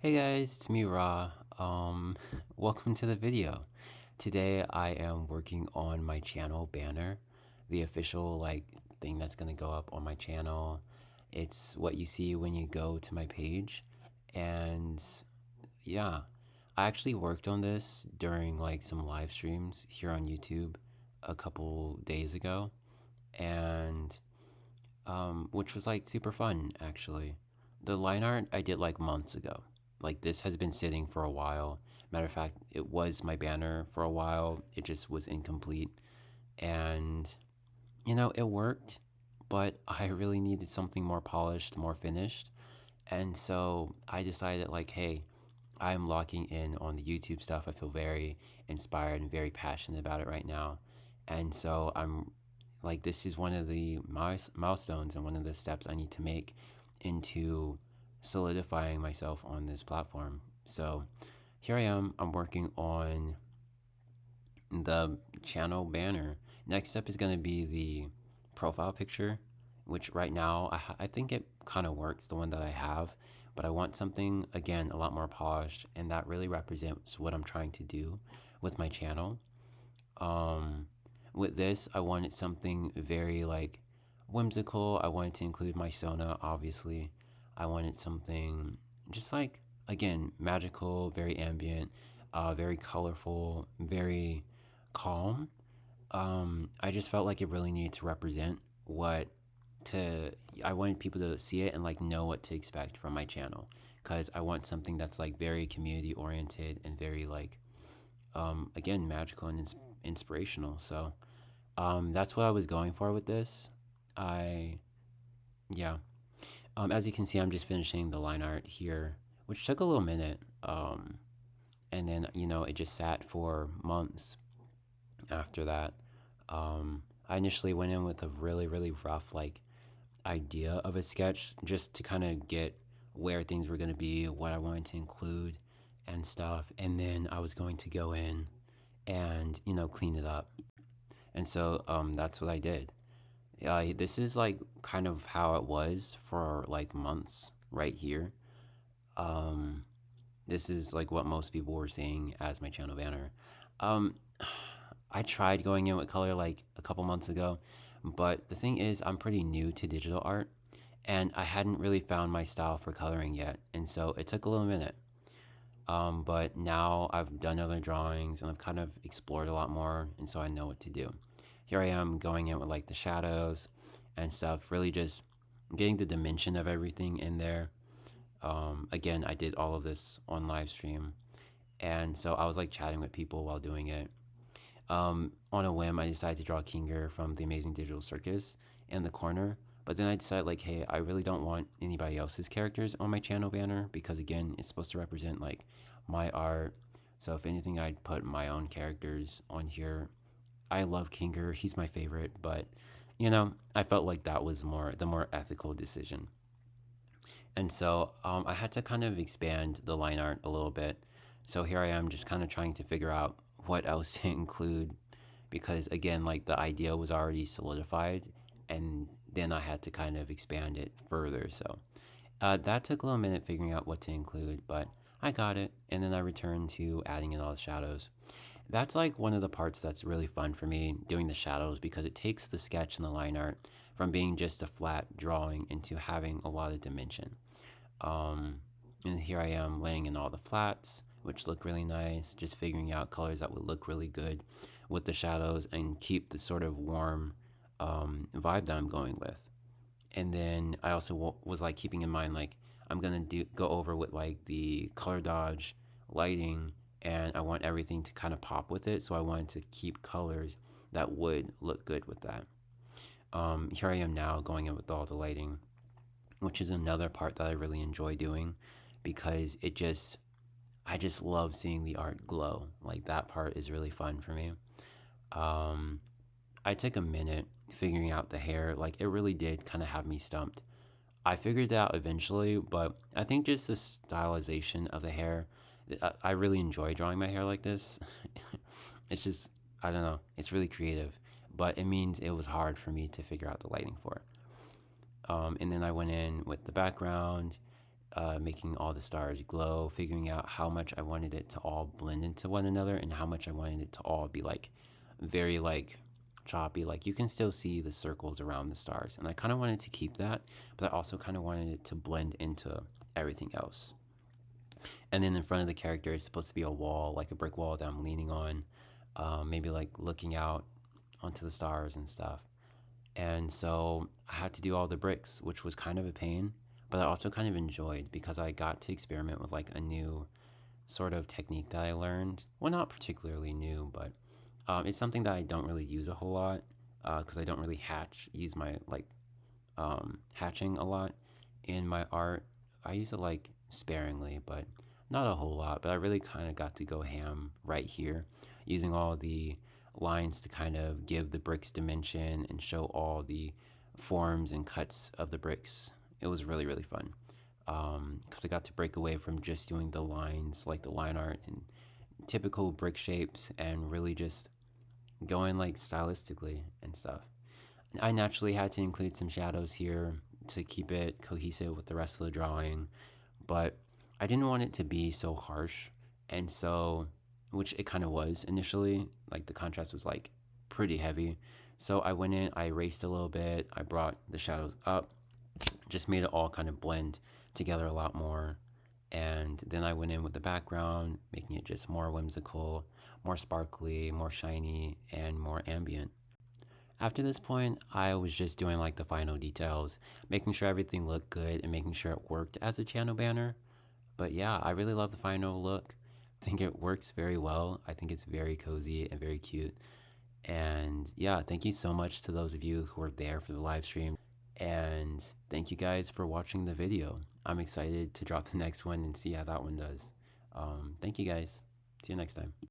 Hey guys, it's me Ra. Welcome to the video. Today I am working on my channel banner, the official thing that's gonna go up on my channel. It's what you see when you go to my page, and yeah, I actually worked on this during some live streams here on YouTube a couple days ago, and which was super fun actually. The line art I did months ago. This has been sitting for a while. Matter of fact, it was my banner for a while. It just was incomplete. And it worked, but I really needed something more polished, more finished. And so I decided hey, I'm locking in on the YouTube stuff. I feel very inspired and very passionate about it right now. And so I'm this is one of the milestones and one of the steps I need to make into solidifying myself on this platform. So here I am. I'm working on the channel banner. Next step is going to be the profile picture, which right now I think it kind of works, the one that I have, but I want something, again, a lot more polished, and that really represents what I'm trying to do with my channel. With this, I wanted something very whimsical. I wanted to include my Sona, obviously. I wanted something just again, magical, very ambient, very colorful, very calm. I just felt like it really needed to represent what to. I wanted people to see it and know what to expect from my channel, because I want something that's very community oriented and very again, magical and inspirational. So that's what I was going for with this. I Yeah. As you can see, I'm just finishing the line art here, which took a little minute. And then it just sat for months after that. I initially went in with a really rough idea of a sketch, just to kind of get where things were going to be, what I wanted to include and stuff, and then I was going to go in and clean it up. And so that's what I did. This is kind of how it was for months right here. Um, this is what most people were seeing as my channel banner. Um, I tried going in with color a couple months ago, but the thing is, I'm pretty new to digital art, and I hadn't really found my style for coloring yet, and so it took a little minute. But now I've done other drawings and I've kind of explored a lot more, and so I know what to do. Here I am going in with the shadows and stuff, really just getting the dimension of everything in there. Again, I did all of this on live stream, and so I was chatting with people while doing it. On a whim, I decided to draw Kinger from the Amazing Digital Circus in the corner. But then I decided, hey, I really don't want anybody else's characters on my channel banner, because again, it's supposed to represent my art. So if anything, I'd put my own characters on here. I love Kinger; he's my favorite. But I felt like that was the more ethical decision. And so I had to kind of expand the line art a little bit. So here I am, just kind of trying to figure out what else to include, because again, the idea was already solidified, and then I had to kind of expand it further. So that took a little minute figuring out what to include, but I got it. And then I returned to adding in all the shadows. That's one of the parts that's really fun for me, doing the shadows, because it takes the sketch and the line art from being just a flat drawing into having a lot of dimension. Um, and here I am laying in all the flats, which look really nice, just figuring out colors that would look really good with the shadows and keep the sort of warm vibe that I'm going with. And then I also was keeping in mind I'm gonna go over with the color dodge lighting, and I want everything to kind of pop with it, so I wanted to keep colors that would look good with that. Here I am now going in with all the lighting, which is another part that I really enjoy doing, because I just love seeing the art glow. That part is really fun for me. Um, I took a minute figuring out the hair. It really did kind of have me stumped. I figured it out eventually, but I think just the stylization of the hair, I really enjoy drawing my hair like this. It's just, I don't know, it's really creative, but it means it was hard for me to figure out the lighting for. And then I went in with the background. making all the stars glow, figuring out how much I wanted it to all blend into one another and how much I wanted it to all be like very like choppy. Like you can still see the circles around the stars. And I kind of wanted to keep that, but I also kind of wanted it to blend into everything else. And then in front of the character is supposed to be a wall, like a brick wall that I'm leaning on, maybe like looking out onto the stars and stuff. And so I had to do all the bricks, which was kind of a pain, but I also kind of enjoyed because I got to experiment with like a new sort of technique that I learned. Well, not particularly new, but it's something that I don't really use a whole lot because I don't really use my like hatching a lot in my art. I use it like sparingly, but not a whole lot. But I really kind of got to go ham right here, using all the lines to kind of give the bricks dimension and show all the forms and cuts of the bricks. It was really, really fun because I got to break away from just doing the lines, like the line art and typical brick shapes, and really just going like stylistically and stuff. I naturally had to include some shadows here to keep it cohesive with the rest of the drawing, but I didn't want it to be so harsh. And so, which it kind of was initially, like the contrast was like pretty heavy. So I went in, I erased a little bit, I brought the shadows up, just made it all kind of blend together a lot more. And then I went in with the background, making it just more whimsical, more sparkly, more shiny, and more ambient. After this point, I was just doing like the final details, making sure everything looked good and making sure it worked as a channel banner. But yeah, I really love the final look. I think it works very well. I think it's very cozy and very cute. And yeah, thank you so much to those of you who were there for the live stream. And thank you guys for watching the video. I'm excited to drop the next one and see how that one does. Thank you guys. See you next time.